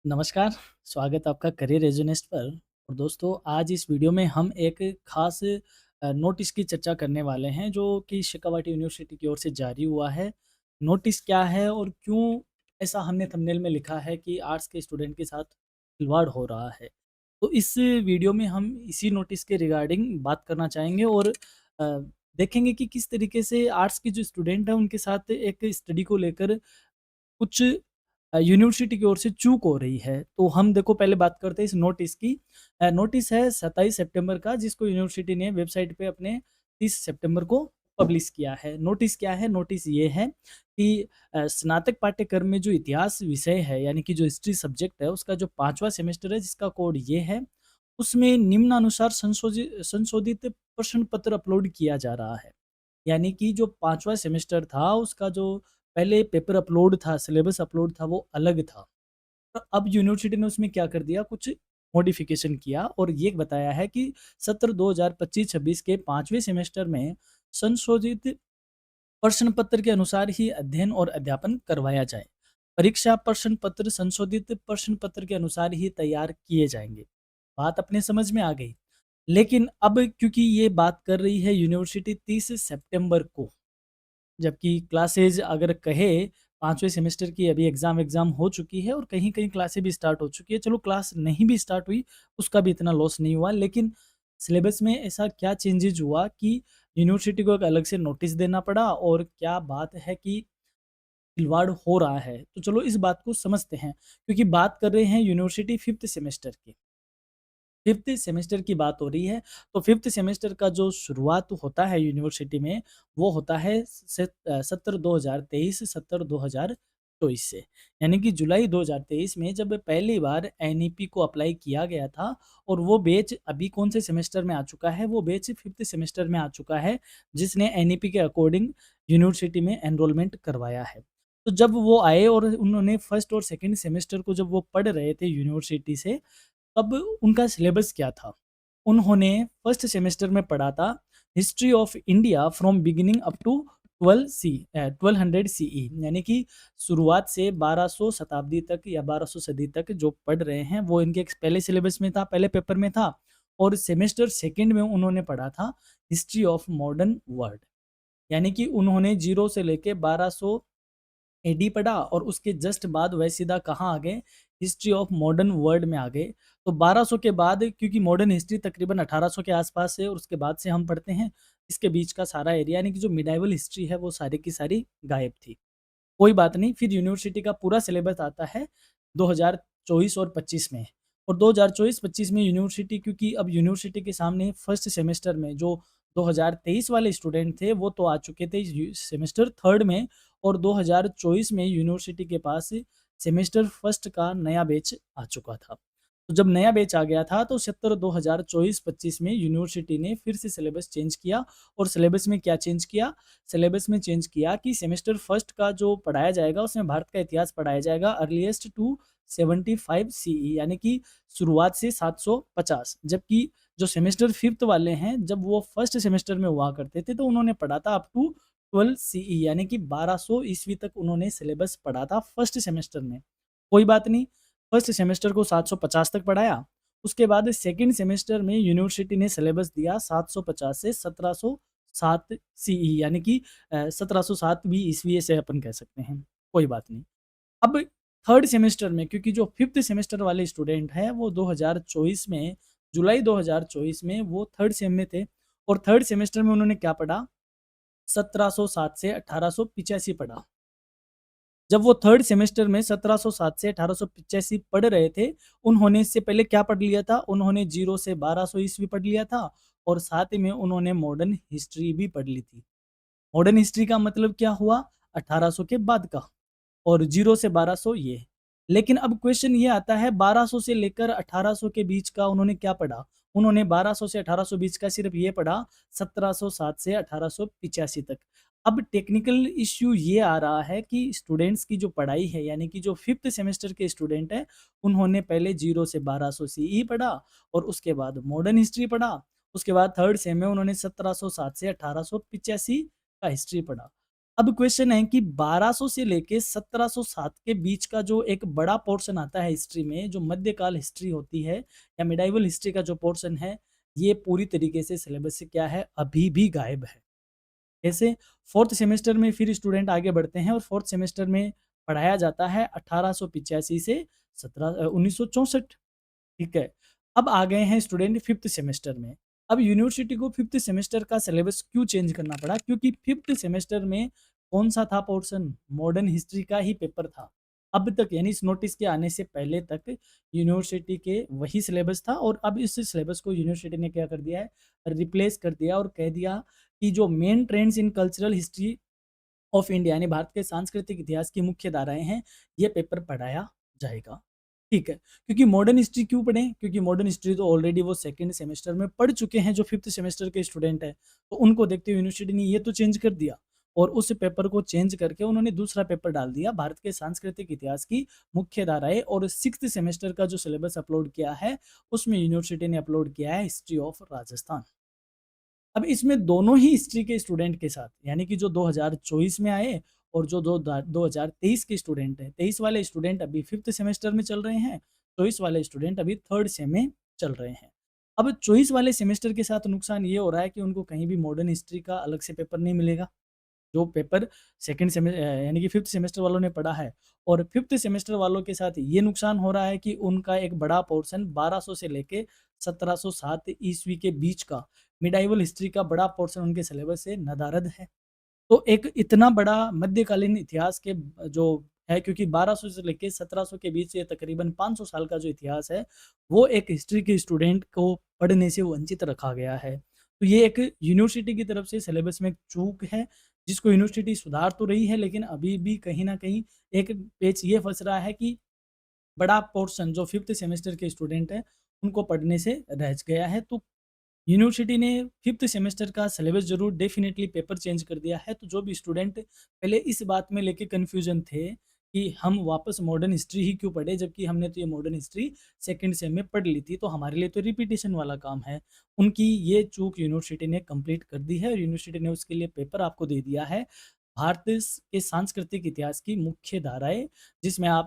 नमस्कार, स्वागत है आपका करियर रेज़ोनेस्ट पर। और दोस्तों, आज इस वीडियो में हम एक ख़ास नोटिस की चर्चा करने वाले हैं जो कि शेखावाटी यूनिवर्सिटी की ओर से जारी हुआ है। नोटिस क्या है और क्यों ऐसा हमने थंबनेल में लिखा है कि आर्ट्स के स्टूडेंट के साथ खिलवाड़ हो रहा है। तो इस वीडियो में हम इसी नोटिस के रिगार्डिंग बात करना चाहेंगे और देखेंगे कि किस तरीके से आर्ट्स के जो स्टूडेंट हैं उनके साथ एक स्टडी को लेकर कुछ यूनिवर्सिटी की ओर से चूक हो रही है। तो हम देखो पहले बात करते हैं इस नोटिस की। नोटिस है 27 सितंबर का, जिसको यूनिवर्सिटी ने वेबसाइट पे अपने 30 सितंबर को पब्लिश किया है। नोटिस क्या है? नोटिस ये है कि स्नातक पाठ्यक्रम में जो इतिहास विषय है, यानी कि जो हिस्ट्री सब्जेक्ट है, उसका जो 5वां सेमेस्टर है जिसका कोड ये है, उसमें निम्नानुसार संशोधित प्रश्न पत्र अपलोड किया जा रहा है। यानी कि जो 5वां सेमेस्टर था उसका जो पहले पेपर अपलोड था, सिलेबस अपलोड था, वो अलग था। तो अब यूनिवर्सिटी ने उसमें क्या कर दिया, कुछ मॉडिफ़िकेशन किया और ये बताया है कि सत्र 2025-26 के 5वें सेमेस्टर में संशोधित प्रश्न पत्र के अनुसार ही अध्ययन और अध्यापन करवाया जाए। परीक्षा प्रश्न पत्र संशोधित प्रश्न पत्र के अनुसार ही तैयार किए जाएँगे। बात अपने समझ में आ गई। लेकिन अब क्योंकि ये बात कर रही है यूनिवर्सिटी 30 सितंबर को, जबकि क्लासेज़ अगर कहे 5वें सेमेस्टर की अभी एग्ज़ाम हो चुकी है और कहीं-कहीं क्लासें भी स्टार्ट हो चुकी है। चलो, क्लास नहीं भी स्टार्ट हुई, उसका भी इतना लॉस नहीं हुआ। लेकिन सिलेबस में ऐसा क्या चेंजेज़ हुआ कि यूनिवर्सिटी को एक अलग से नोटिस देना पड़ा और क्या बात है कि खिलवाड़ हो रहा है? तो चलो इस बात को समझते हैं, क्योंकि बात कर रहे हैं यूनिवर्सिटी 5th सेमेस्टर की। 5th सेमेस्टर की बात हो रही है, तो 5th सेमेस्टर का जो शुरुआत होता है यूनिवर्सिटी में, वो होता है सत्र 2023 सत्र 2024 से। यानी कि जुलाई 2023 में जब पहली बार एनईपी को अप्लाई किया गया था और वो बैच अभी कौन से सेमेस्टर में आ चुका है, वो बैच 5th सेमेस्टर में आ चुका है, जिसने एनईपी के अकॉर्डिंग यूनिवर्सिटी में एनरोलमेंट करवाया है। तो जब वो आए और उन्होंने फर्स्ट और सेकंड सेमेस्टर को जब वो पढ़ रहे थे यूनिवर्सिटी से, अब उनका सिलेबस क्या था? उन्होंने फर्स्ट सेमेस्टर में पढ़ा था history of India from beginning up to 1200 CE, यानी कि शुरुआत से 1200 शताब्दी तक या 1200 सदी तक जो पढ़ रहे हैं वो इनके एक पहले सिलेबस में था, पहले पेपर में था। और सेमेस्टर सेकंड में उन्होंने पढ़ा था हिस्ट्री ऑफ मॉडर्न वर्ल्ड, यानी कि उन्होंने 0 से लेके 1200 एडी पढ़ा और उसके जस्ट बाद वह सीधा कहाँ आ गए, हिस्ट्री ऑफ मॉडर्न वर्ल्ड में आ गए। तो 1200 के बाद, क्योंकि मॉडर्न हिस्ट्री तकरीबन 1800 के आसपास है और उसके बाद से हम पढ़ते हैं, इसके बीच का सारा एरिया यानी कि जो मिडाइवल हिस्ट्री है वो सारी की सारी गायब थी। कोई बात नहीं, फिर यूनिवर्सिटी का पूरा सिलेबस आता है 2024 और 25 में। और 2024-25 में यूनिवर्सिटी, क्योंकि अब यूनिवर्सिटी के सामने फर्स्ट सेमेस्टर में जो 2023 वाले स्टूडेंट थे वो तो आ चुके थे सेमेस्टर थर्ड में, और 2024 में यूनिवर्सिटी के पास सेमेस्टर फर्स्ट का नया बैच आ चुका था। तो जब नया बैच आ गया था तो सत्र 2024-25 में यूनिवर्सिटी ने फिर से सिलेबस चेंज किया। और सिलेबस में क्या चेंज किया? सिलेबस में चेंज किया कि सेमेस्टर फर्स्ट का जो पढ़ाया जाएगा उसमें भारत का इतिहास पढ़ाया जाएगा अर्लीस्ट टू 75 सीई, यानी कि शुरुआत से 750। जबकि जो सेमेस्टर फिफ्थ वाले हैं, जब वो फर्स्ट सेमेस्टर में हुआ करते थे तो उन्होंने पढ़ा था अप टू 12 सीई, यानी कि 1200 ईस्वी तक उन्होंने सिलेबस पढ़ा था फर्स्ट सेमेस्टर में। कोई बात नहीं, फर्स्ट सेमेस्टर को 750 तक पढ़ाया। उसके बाद सेकंड सेमेस्टर में यूनिवर्सिटी ने सिलेबस दिया 750 से 1707 सीई, यानी कि 1707वीं ईस्वी से अपन कह सकते हैं। कोई बात नहीं। अब थर्ड सेमेस्टर में, क्योंकि जो फिफ्थ सेमेस्टर वाले स्टूडेंट हैं वो 2024 में, जुलाई 2024 में वो थर्ड सेम में थे। और थर्ड सेमेस्टर में उन्होंने क्या पढ़ा? 1707 से 1885 पढ़ा। जब वो थर्ड सेमेस्टर में 1707 से 1885 पढ़ रहे थे, उन्होंने इससे पहले क्या पढ़ लिया था? उन्होंने 0 से 1200 ईस्वी पढ़ लिया था और साथ ही में उन्होंने मॉडर्न हिस्ट्री भी पढ़ ली थी। मॉडर्न हिस्ट्री का मतलब क्या हुआ? 1800 के बाद का, और 0 से 1200 ये। लेकिन अब क्वेश्चन ये आता है, 1200 से लेकर 1800 के बीच का उन्होंने क्या पढ़ा? उन्होंने 1200 से 1800 बीच का सिर्फ ये पढ़ा 1707 से 1885 तक। अब टेक्निकल इश्यू ये आ रहा है कि स्टूडेंट्स की जो पढ़ाई है, यानी कि जो 5th सेमेस्टर के स्टूडेंट हैं, उन्होंने पहले 0 से 1200 सीई पढ़ा और उसके बाद मॉडर्न हिस्ट्री पढ़ा। उसके बाद थर्ड सेम में उन्होंने 1707 से 1885 का हिस्ट्री पढ़ा। अब क्वेश्चन है कि 1200 से लेके 1707 के बीच का जो एक बड़ा पोर्शन आता है हिस्ट्री में, जो मध्यकाल हिस्ट्री होती है या मिडाइवल हिस्ट्री का जो पोर्शन है, ये पूरी तरीके से सिलेबस से क्या है, अभी भी गायब है। ऐसे 4th सेमेस्टर में फिर स्टूडेंट आगे बढ़ते हैं और 4th सेमेस्टर में पढ़ाया जाता है 1885 से 1964। ठीक है। अब आ गए हैं स्टूडेंट 5th सेमेस्टर में। अब यूनिवर्सिटी को 5th सेमेस्टर का सिलेबस क्यों चेंज करना पड़ा? क्योंकि 5th सेमेस्टर में कौन-सा था पोर्शन? मॉडर्न हिस्ट्री का ही पेपर था। अब तक यानी इस नोटिस के आने से पहले तक यूनिवर्सिटी के वही सिलेबस था और अब इस सिलेबस को यूनिवर्सिटी ने क्या कर दिया है? रिप्लेस कर दिया और कह दिया कि जो main trends in cultural history of India यानी भारत के सांस्कृतिक इतिहास की मुख्य धाराएँ हैं, ये पेपर पढ़ाया जाएगा। ठीक है, क्योंकि मॉडर्न हिस्ट्री क्यों पढ़ें? क्योंकि मॉडर्न हिस्ट्री तो ऑलरेडी वो 2nd सेमेस्टर में पढ़ चुके हैं जो 5th सेमेस्टर के स्टूडेंट हैं। तो उनको देखते हुए यूनिवर्सिटी ने ये तो चेंज कर दिया और उस पेपर को चेंज करके उन्होंने दूसरा पेपर डाल दिया, भारत के सांस्कृतिक इतिहास की मुख्य धाराएँ और 6th सेमेस्टर का जो सिलेबस अपलोड किया है, उसमें यूनिवर्सिटी ने अपलोड किया है हिस्ट्री ऑफ राजस्थान। अब इसमें दोनों ही हिस्ट्री के स्टूडेंट के साथ यानी कि जो 2024 में आए और जो 2023 के स्टूडेंट हैं, 23 वाले स्टूडेंट अभी 5th सेमेस्टर में चल रहे हैं, 24 वाले स्टूडेंट अभी 3rd सेम में चल रहे हैं। अब 24 वाले सेमेस्टर के साथ नुकसान ये हो रहा है कि उनको कहीं भी मॉडर्न हिस्ट्री का अलग से पेपर नहीं मिलेगा। जो पेपर यानी कि 5th सेमेस्टर वालों ने पढ़ा है और 5th सेमेस्टर वालों के साथ ये नुकसान हो रहा है कि उनका एक बड़ा पोर्शन 1200 से लेके 1707 ईस्वी के बीच का मिडाइवल हिस्ट्री का बड़ा पोर्शन उनके सिलेबस से नदारद है। तो एक इतना बड़ा मध्यकालीन इतिहास के जो है क्योंकि 1200 से लेके 1700 के बीच ये तकरीबन 500 साल का जो इतिहास है, वो एक हिस्ट्री के स्टूडेंट को पढ़ने से वंचित रखा गया है। तो ये एक यूनिवर्सिटी की तरफ से सिलेबस में एक चूक है, जिसको यूनिवर्सिटी सुधार तो रही है लेकिन अभी भी कहीं न कहीं एक पेच ये फँस रहा है कि बड़ा पोर्शन जो 5th सेमेस्टर के स्टूडेंट हैं, उनको पढ़ने से रह गया है। तो यूनिवर्सिटी ने 5th सेमेस्टर का सिलेबस ज़रूर डेफ़िनेटली पेपर चेंज कर दिया है, तो जो भी स्टूडेंट पहले इस बात में लेके कन्फ्यूज़न थे कि हम वापस मॉडर्न हिस्ट्री ही क्यों पढ़ें, जबकि हमने तो ये मॉडर्न हिस्ट्री 2nd सेम में पढ़ ली थी, तो हमारे लिए तो रिपीटिशन वाला काम है। उनकी ये चूक यूनिवर्सिटी ने कंप्लीट कर दी है और यूनिवर्सिटी ने उसके लिए पेपर आपको दे दिया है, भारत के सांस्कृतिक इतिहास की मुख्य धाराएँ, जिसमें आप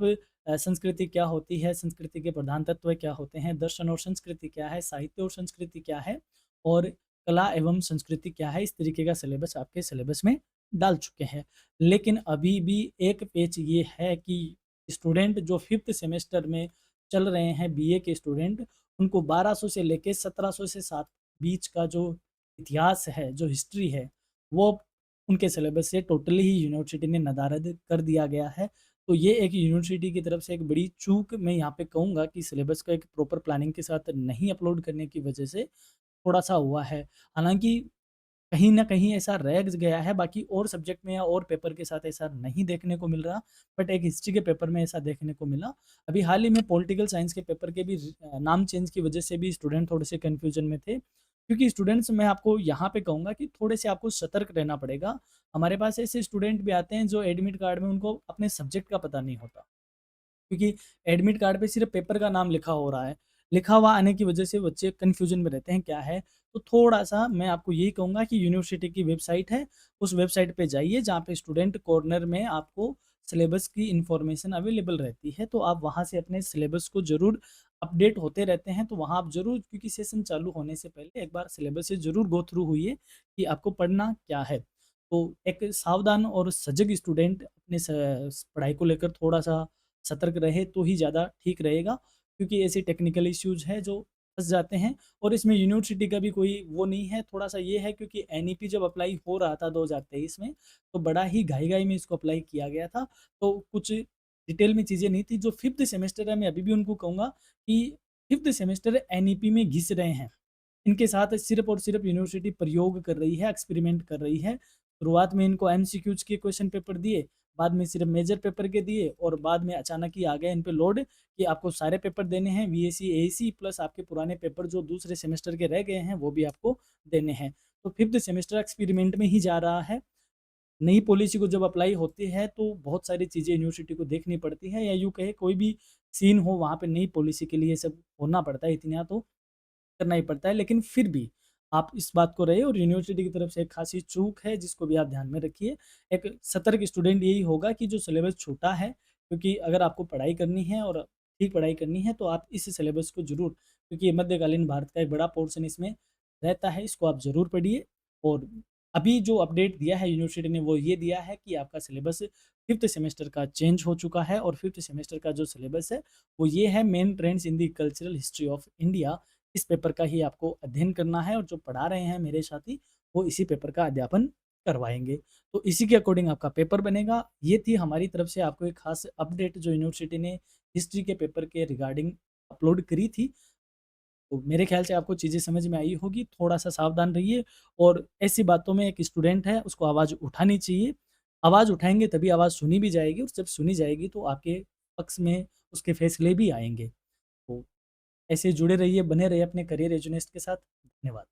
संस्कृति क्या होती है, संस्कृति के प्रधान तत्व क्या होते हैं, दर्शन और संस्कृति क्या है, साहित्य और संस्कृति क्या है और कला एवं संस्कृति क्या है, इस तरीके का सिलेबस आपके सिलेबस में डाल चुके हैं। लेकिन अभी भी एक पेच ये है कि स्टूडेंट जो 5th सेमेस्टर में चल रहे हैं बीए के स्टूडेंट, उनको 1200 से लेके 1700 से 7 बीच का जो इतिहास है, जो हिस्ट्री है, वो उनके सिलेबस से टोटली ही यूनिवर्सिटी ने नदारद कर दिया गया है। तो ये एक यूनिवर्सिटी की तरफ से एक बड़ी चूक मैं यहाँ पे कहूँगा कि सिलेबस को एक प्रॉपर प्लानिंग के साथ नहीं अपलोड करने की वजह से थोड़ा-सा हुआ है। हालाँकि कहीं न कहीं ऐसा रह गया है, बाकी और सब्जेक्ट में या और पेपर के साथ ऐसा नहीं देखने को मिल रहा, बट एक हिस्ट्री के पेपर में ऐसा देखने को मिला। अभी हाल ही में पॉलिटिकल साइंस के पेपर के भी नाम चेंज की वजह से भी स्टूडेंट थोड़े से कन्फ्यूजन में थे। क्योंकि स्टूडेंट्स मैं आपको यहाँ पे कहूँगा कि थोड़े से आपको सतर्क रहना पड़ेगा। हमारे पास ऐसे स्टूडेंट भी आते हैं जो एडमिट कार्ड में उनको अपने सब्जेक्ट का पता नहीं होता। क्योंकि एडमिट कार्ड पे सिर्फ़ पेपर का नाम लिखा हो रहा है। लिखा हुआ आने की वजह से बच्चे कन्फ्यूज़न में रहते हैं, क्या है? तो थोड़ा-सा मैं आपको यही कहूँगा कि यूनिवर्सिटी की वेबसाइट है, उस वेबसाइट पे जाइए जहाँ पे स्टूडेंट कॉर्नर में आपको सिलेबस की इन्फॉर्मेशन अवेलेबल रहती है, तो आप वहाँ से अपने सिलेबस को ज़रूर अपडेट होते रहते हैं, तो वहाँ आप ज़रूर क्योंकि सेशन चालू होने से पहले एक बार सिलेबस से ज़रूर गो थ्रू होइए कि आपको पढ़ना क्या है। तो एक सावधान और सजग स्टूडेंट अपने पढ़ाई को लेकर थोड़ा-सा सतर्क रहे तो ही ज़्यादा ठीक रहेगा क्योंकि ऐसे टेक्निकल इश्यूज हैं जो फँस जाते हैं और इसमें यूनिवर्सिटी का भी कोई वो नहीं है, थोड़ा-सा ये है क्योंकि एनईपी जब अप्लाई हो रहा था 2023 में, तो बड़ा ही घाई-घाई में इसको अप्लाई किया गया था। तो कुछ डिटेल में चीज़ें नहीं थी, जो 5th सेमेस्टर है मैं अभी भी उनको कहूँगा कि 5th सेमेस्टर एनईपी में घिस रहे हैं। इनके साथ सिर्फ़ और सिर्फ़ यूनिवर्सिटी प्रयोग कर रही है, एक्सपेरिमेंट कर रही है। शुरुआत में इनको एमसीक्यूज़ के क्वेश्चन पेपर दिए, बाद में सिर्फ़ मेजर पेपर के दिए और बाद में अचानक ही आ गया इन पे लोड कि आपको सारे पेपर देने हैं, वीएसी, एएसी प्लस आपके पुराने पेपर जो दूसरे सेमेस्टर के रह गए हैं, वो भी आपको देने हैं। तो 5th सेमेस्टर एक्सपेरिमेंट में ही जा रहा है। नई पॉलिसी को जब अप्लाई होती है, तो बहुत सारी चीज़ें यूनिवर्सिटी को देखनी पड़ती है या यूँ कहें कोई भी सीन हो, वहाँ पे नई पॉलिसी के लिए सब होना पड़ता है, इतना तो करना ही पड़ता है। लेकिन फिर भी आप इस बात को रहे और यूनिवर्सिटी की तरफ से एक खासी चूक है जिसको भी आप ध्यान में रखिए। एक सतर्क स्टूडेंट यही होगा कि जो सिलेबस छोटा है, क्योंकि अगर आपको पढ़ाई करनी है और ठीक पढ़ाई करनी है तो आप इस सिलेबस को ज़रूर, क्योंकि ये मध्यकालीन भारत का एक बड़ा पोर्शन इसमें रहता है, इसको आप ज़रूर पढ़िए। और अभी जो अपडेट दिया है यूनिवर्सिटी ने वो ये दिया है कि आपका सिलेबस 5th सेमेस्टर का चेंज हो चुका है और 5th सेमेस्टर का जो सिलेबस है वो ये है, main trends in the cultural history of India. इस पेपर का ही आपको अध्ययन करना है और जो पढ़ा रहे हैं मेरे साथी वो इसी पेपर का अध्यापन करवाएँगे। तो इसी के अकॉर्डिंग आपका पेपर बनेगा। ये थी हमारी तरफ से आपको एक खास अपडेट जो यूनिवर्सिटी ने हिस्ट्री के पेपर के रिगार्डिंग अपलोड करी थी। तो मेरे ख़्याल से आपको चीज़ें समझ में आई होगी, थोड़ा-सा सावधान रहिए और ऐसी बातों में एक स्टूडेंट है उसको आवाज़ उठानी चाहिए। आवाज़ उठाएँगे तभी आवाज़ सुनी भी जाएगी और जब सुनी जाएगी तो आपके पक्ष में उसके फैसले भी आएँगे। तो ऐसे जुड़े रहिए, बने रहिए अपने करियर एजुनिस्ट के साथ। धन्यवाद।